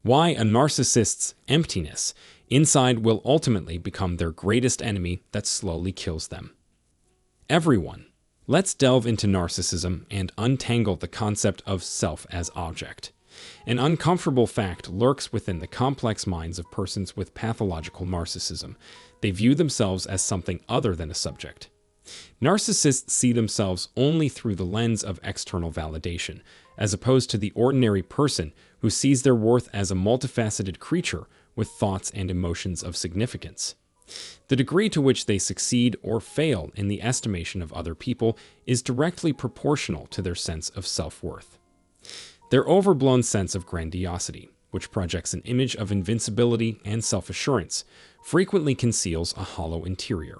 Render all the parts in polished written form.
Why a narcissist's emptiness inside will ultimately become their greatest enemy that slowly kills them. Everyone, let's delve into narcissism and untangle the concept of self as object. An uncomfortable fact lurks within the complex minds of persons with pathological narcissism. They view themselves as something other than a subject. Narcissists see themselves only through the lens of external validation, as opposed to the ordinary person who sees their worth as a multifaceted creature with thoughts and emotions of significance. The degree to which they succeed or fail in the estimation of other people is directly proportional to their sense of self-worth. Their overblown sense of grandiosity, which projects an image of invincibility and self-assurance, frequently conceals a hollow interior.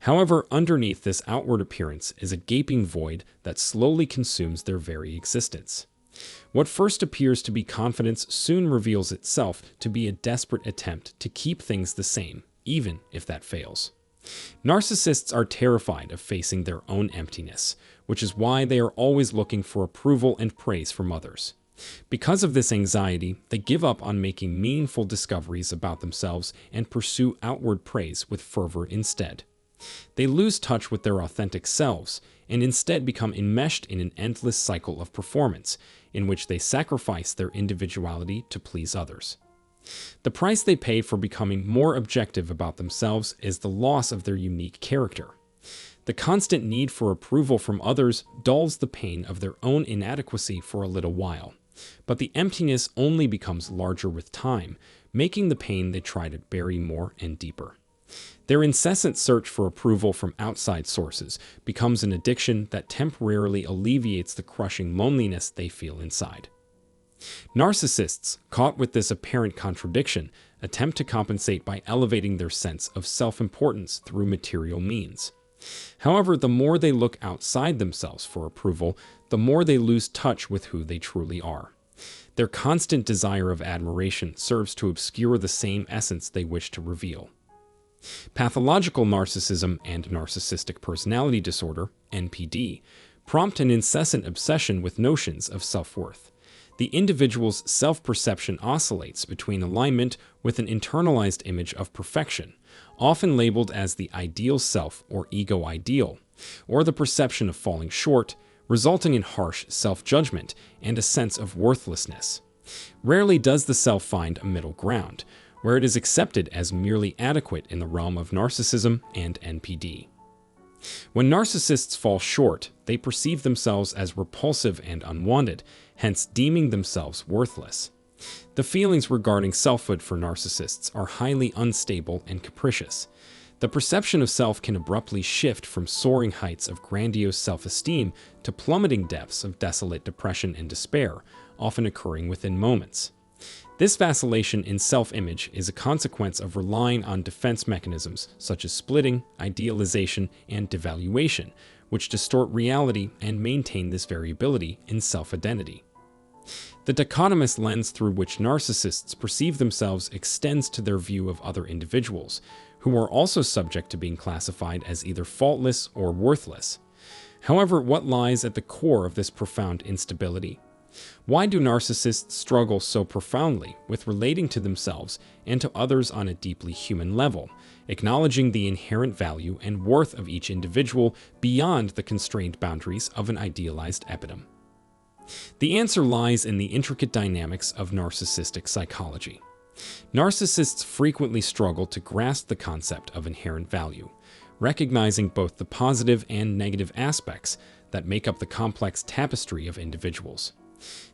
However, underneath this outward appearance is a gaping void that slowly consumes their very existence. What first appears to be confidence soon reveals itself to be a desperate attempt to keep things the same, even if that fails. Narcissists are terrified of facing their own emptiness, which is why they are always looking for approval and praise from others. Because of this anxiety, they give up on making meaningful discoveries about themselves and pursue outward praise with fervor instead. They lose touch with their authentic selves and instead become enmeshed in an endless cycle of performance, in which they sacrifice their individuality to please others. The price they pay for becoming more objective about themselves is the loss of their unique character. The constant need for approval from others dulls the pain of their own inadequacy for a little while, but the emptiness only becomes larger with time, making the pain they try to bury more and deeper. Their incessant search for approval from outside sources becomes an addiction that temporarily alleviates the crushing loneliness they feel inside. Narcissists, caught with this apparent contradiction, attempt to compensate by elevating their sense of self-importance through material means. However, the more they look outside themselves for approval, the more they lose touch with who they truly are. Their constant desire of admiration serves to obscure the same essence they wish to reveal. Pathological narcissism and narcissistic personality disorder, NPD, prompt an incessant obsession with notions of self-worth. The individual's self-perception oscillates between alignment with an internalized image of perfection, often labeled as the ideal self or ego ideal, or the perception of falling short, resulting in harsh self-judgment and a sense of worthlessness. Rarely does the self find a middle ground, where it is accepted as merely adequate in the realm of narcissism and NPD. When narcissists fall short, they perceive themselves as repulsive and unwanted, hence deeming themselves worthless. The feelings regarding selfhood for narcissists are highly unstable and capricious. The perception of self can abruptly shift from soaring heights of grandiose self-esteem to plummeting depths of desolate depression and despair, often occurring within moments. This vacillation in self-image is a consequence of relying on defense mechanisms such as splitting, idealization, and devaluation, which distort reality and maintain this variability in self-identity. The dichotomous lens through which narcissists perceive themselves extends to their view of other individuals, who are also subject to being classified as either faultless or worthless. However, what lies at the core of this profound instability? Why do narcissists struggle so profoundly with relating to themselves and to others on a deeply human level, acknowledging the inherent value and worth of each individual beyond the constrained boundaries of an idealized epitome? The answer lies in the intricate dynamics of narcissistic psychology. Narcissists frequently struggle to grasp the concept of inherent value, recognizing both the positive and negative aspects that make up the complex tapestry of individuals.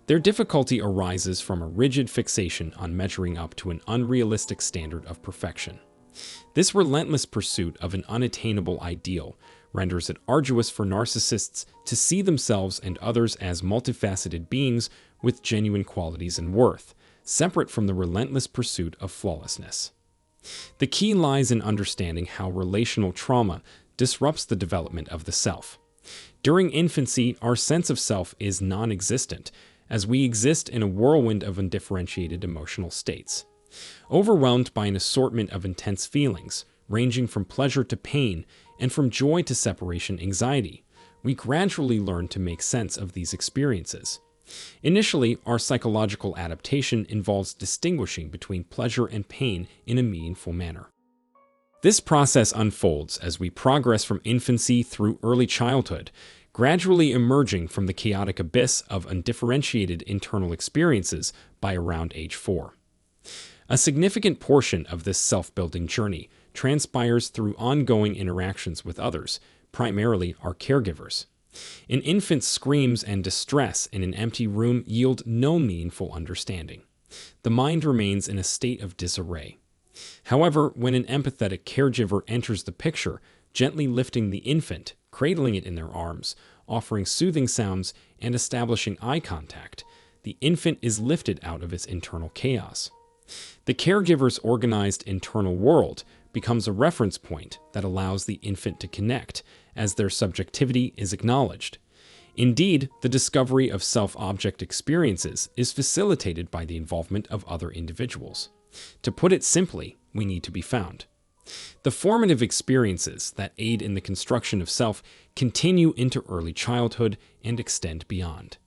Their difficulty arises from a rigid fixation on measuring up to an unrealistic standard of perfection. This relentless pursuit of an unattainable ideal renders it arduous for narcissists to see themselves and others as multifaceted beings with genuine qualities and worth, separate from the relentless pursuit of flawlessness. The key lies in understanding how relational trauma disrupts the development of the self. During infancy, our sense of self is non-existent, as we exist in a whirlwind of undifferentiated emotional states. Overwhelmed by an assortment of intense feelings, ranging from pleasure to pain and from joy to separation anxiety, we gradually learn to make sense of these experiences. Initially, our psychological adaptation involves distinguishing between pleasure and pain in a meaningful manner. This process unfolds as we progress from infancy through early childhood, gradually emerging from the chaotic abyss of undifferentiated internal experiences by around age 4. A significant portion of this self-building journey transpires through ongoing interactions with others, primarily our caregivers. An infant's screams and distress in an empty room yield no meaningful understanding. The mind remains in a state of disarray. However, when an empathetic caregiver enters the picture, gently lifting the infant, cradling it in their arms, offering soothing sounds, and establishing eye contact, the infant is lifted out of its internal chaos. The caregiver's organized internal world becomes a reference point that allows the infant to connect, as their subjectivity is acknowledged. Indeed, the discovery of self-object experiences is facilitated by the involvement of other individuals. To put it simply, we need to be found. The formative experiences that aid in the construction of self continue into early childhood and extend beyond.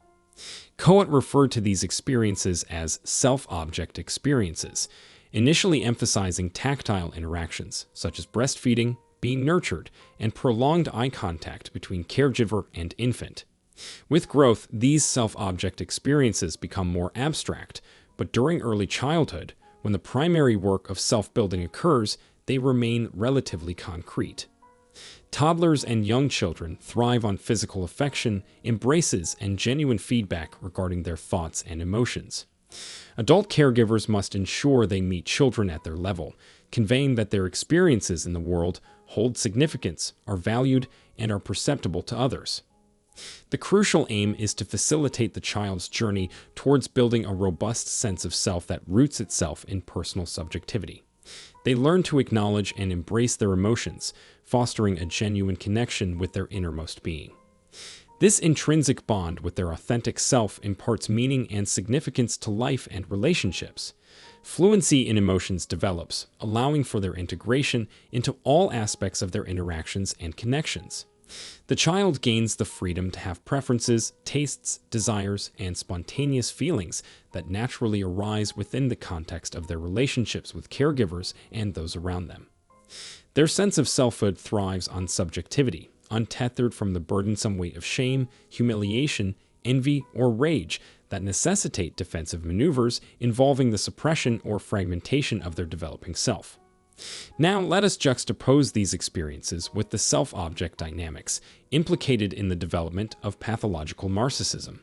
Cohen referred to these experiences as self-object experiences, initially emphasizing tactile interactions, such as breastfeeding, being nurtured, and prolonged eye contact between caregiver and infant. With growth, these self-object experiences become more abstract, but during early childhood, when the primary work of self-building occurs, they remain relatively concrete. Toddlers and young children thrive on physical affection, embraces, and genuine feedback regarding their thoughts and emotions. Adult caregivers must ensure they meet children at their level, conveying that their experiences in the world hold significance, are valued, and are perceptible to others. The crucial aim is to facilitate the child's journey towards building a robust sense of self that roots itself in personal subjectivity. They learn to acknowledge and embrace their emotions, fostering a genuine connection with their innermost being. This intrinsic bond with their authentic self imparts meaning and significance to life and relationships. Fluency in emotions develops, allowing for their integration into all aspects of their interactions and connections. The child gains the freedom to have preferences, tastes, desires, and spontaneous feelings that naturally arise within the context of their relationships with caregivers and those around them. Their sense of selfhood thrives on subjectivity, untethered from the burdensome weight of shame, humiliation, envy, or rage that necessitate defensive maneuvers involving the suppression or fragmentation of their developing self. Now, let us juxtapose these experiences with the self-object dynamics implicated in the development of pathological narcissism.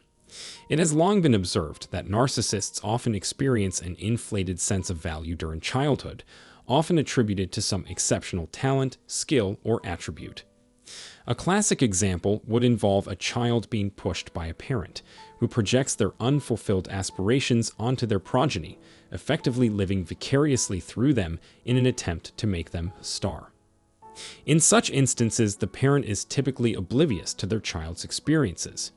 It has long been observed that narcissists often experience an inflated sense of value during childhood, often attributed to some exceptional talent, skill, or attribute. A classic example would involve a child being pushed by a parent, who projects their unfulfilled aspirations onto their progeny, effectively living vicariously through them in an attempt to make them a star. In such instances, the parent is typically oblivious to their child's experiences.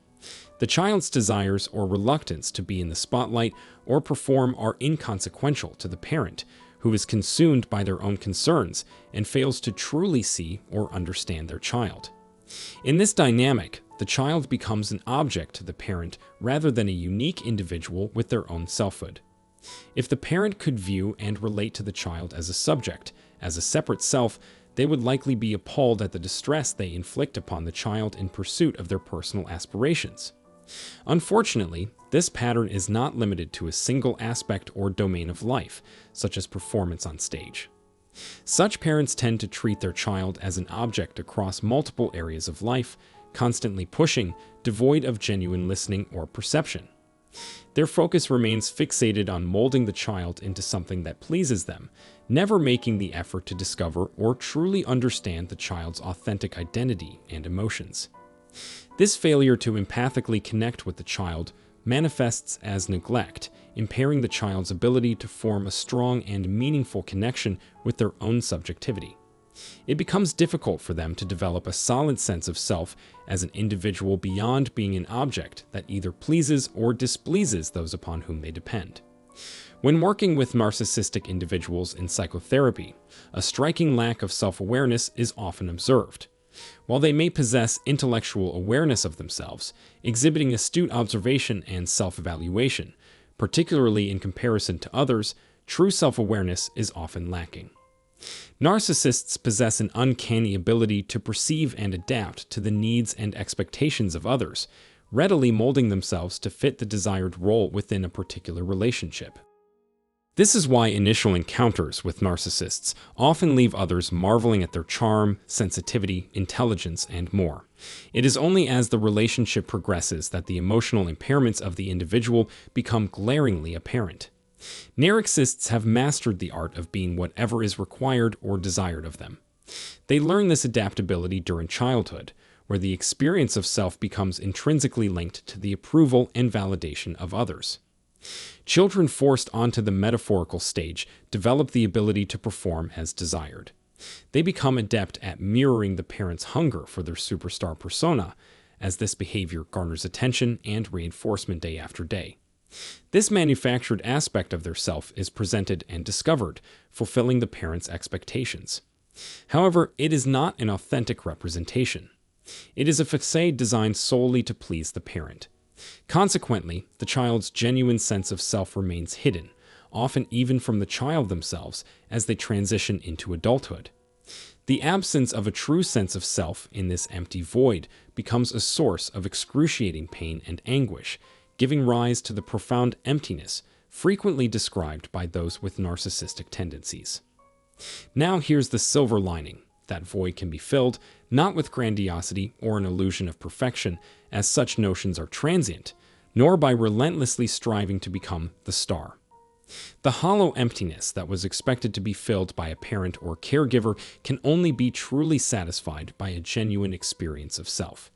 The child's desires or reluctance to be in the spotlight or perform are inconsequential to the parent, who is consumed by their own concerns and fails to truly see or understand their child. In this dynamic, the child becomes an object to the parent rather than a unique individual with their own selfhood. If the parent could view and relate to the child as a subject, as a separate self, they would likely be appalled at the distress they inflict upon the child in pursuit of their personal aspirations. Unfortunately, this pattern is not limited to a single aspect or domain of life, such as performance on stage. Such parents tend to treat their child as an object across multiple areas of life, constantly pushing, devoid of genuine listening or perception. Their focus remains fixated on molding the child into something that pleases them, never making the effort to discover or truly understand the child's authentic identity and emotions. This failure to empathically connect with the child manifests as neglect, impairing the child's ability to form a strong and meaningful connection with their own subjectivity. It becomes difficult for them to develop a solid sense of self as an individual beyond being an object that either pleases or displeases those upon whom they depend. When working with narcissistic individuals in psychotherapy, a striking lack of self-awareness is often observed. While they may possess intellectual awareness of themselves, exhibiting astute observation and self-evaluation, particularly in comparison to others, true self-awareness is often lacking. Narcissists possess an uncanny ability to perceive and adapt to the needs and expectations of others, readily molding themselves to fit the desired role within a particular relationship. This is why initial encounters with narcissists often leave others marveling at their charm, sensitivity, intelligence, and more. It is only as the relationship progresses that the emotional impairments of the individual become glaringly apparent. Narcissists have mastered the art of being whatever is required or desired of them. They learn this adaptability during childhood, where the experience of self becomes intrinsically linked to the approval and validation of others. Children forced onto the metaphorical stage develop the ability to perform as desired. They become adept at mirroring the parent's hunger for their superstar persona, as this behavior garners attention and reinforcement day after day. This manufactured aspect of their self is presented and discovered, fulfilling the parent's expectations. However, it is not an authentic representation. It is a facade designed solely to please the parent. Consequently, the child's genuine sense of self remains hidden, often even from the child themselves, as they transition into adulthood. The absence of a true sense of self in this empty void becomes a source of excruciating pain and anguish, giving rise to the profound emptiness frequently described by those with narcissistic tendencies. Now here's the silver lining. That void can be filled, not with grandiosity or an illusion of perfection, as such notions are transient, nor by relentlessly striving to become the star. The hollow emptiness that was expected to be filled by a parent or caregiver can only be truly satisfied by a genuine experience of self.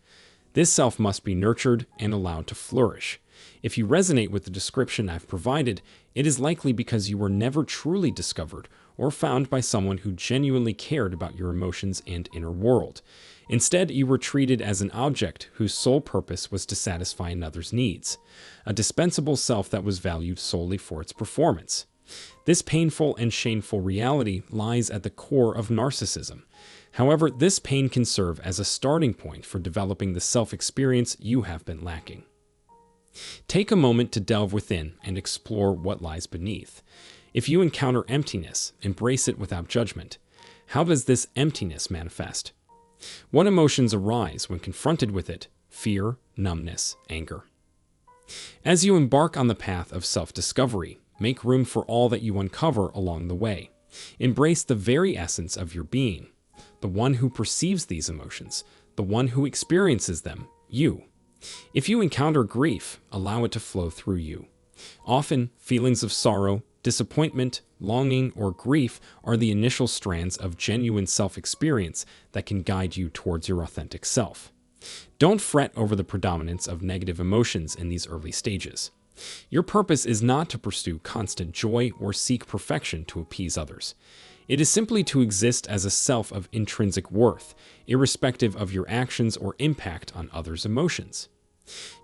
This self must be nurtured and allowed to flourish. If you resonate with the description I've provided, it is likely because you were never truly discovered or found by someone who genuinely cared about your emotions and inner world. Instead, you were treated as an object whose sole purpose was to satisfy another's needs, a dispensable self that was valued solely for its performance. This painful and shameful reality lies at the core of narcissism. However, this pain can serve as a starting point for developing the self-experience you have been lacking. Take a moment to delve within and explore what lies beneath. If you encounter emptiness, embrace it without judgment. How does this emptiness manifest? What emotions arise when confronted with it? Fear, numbness, anger. As you embark on the path of self-discovery, make room for all that you uncover along the way. Embrace the very essence of your being, the one who perceives these emotions, the one who experiences them, you. If you encounter grief, allow it to flow through you. Often, feelings of sorrow, disappointment, longing, or grief are the initial strands of genuine self-experience that can guide you towards your authentic self. Don't fret over the predominance of negative emotions in these early stages. Your purpose is not to pursue constant joy or seek perfection to appease others. It is simply to exist as a self of intrinsic worth, irrespective of your actions or impact on others' emotions.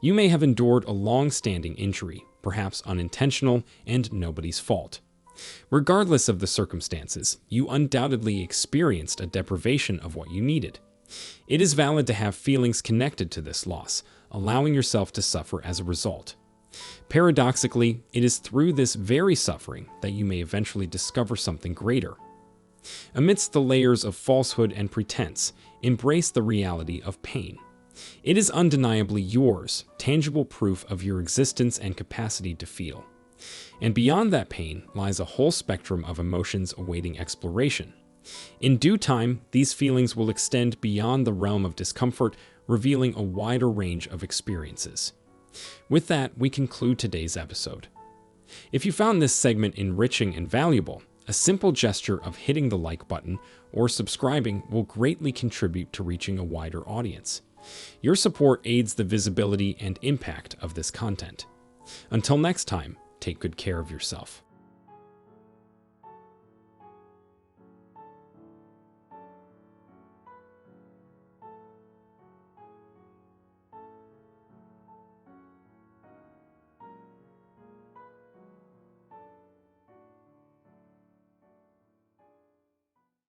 You may have endured a long-standing injury, perhaps unintentional and nobody's fault. Regardless of the circumstances, you undoubtedly experienced a deprivation of what you needed. It is valid to have feelings connected to this loss, allowing yourself to suffer as a result. Paradoxically, it is through this very suffering that you may eventually discover something greater. Amidst the layers of falsehood and pretense, embrace the reality of pain. It is undeniably yours, tangible proof of your existence and capacity to feel. And beyond that pain lies a whole spectrum of emotions awaiting exploration. In due time, these feelings will extend beyond the realm of discomfort, revealing a wider range of experiences. With that, we conclude today's episode. If you found this segment enriching and valuable, a simple gesture of hitting the like button or subscribing will greatly contribute to reaching a wider audience. Your support aids the visibility and impact of this content. Until next time, take good care of yourself.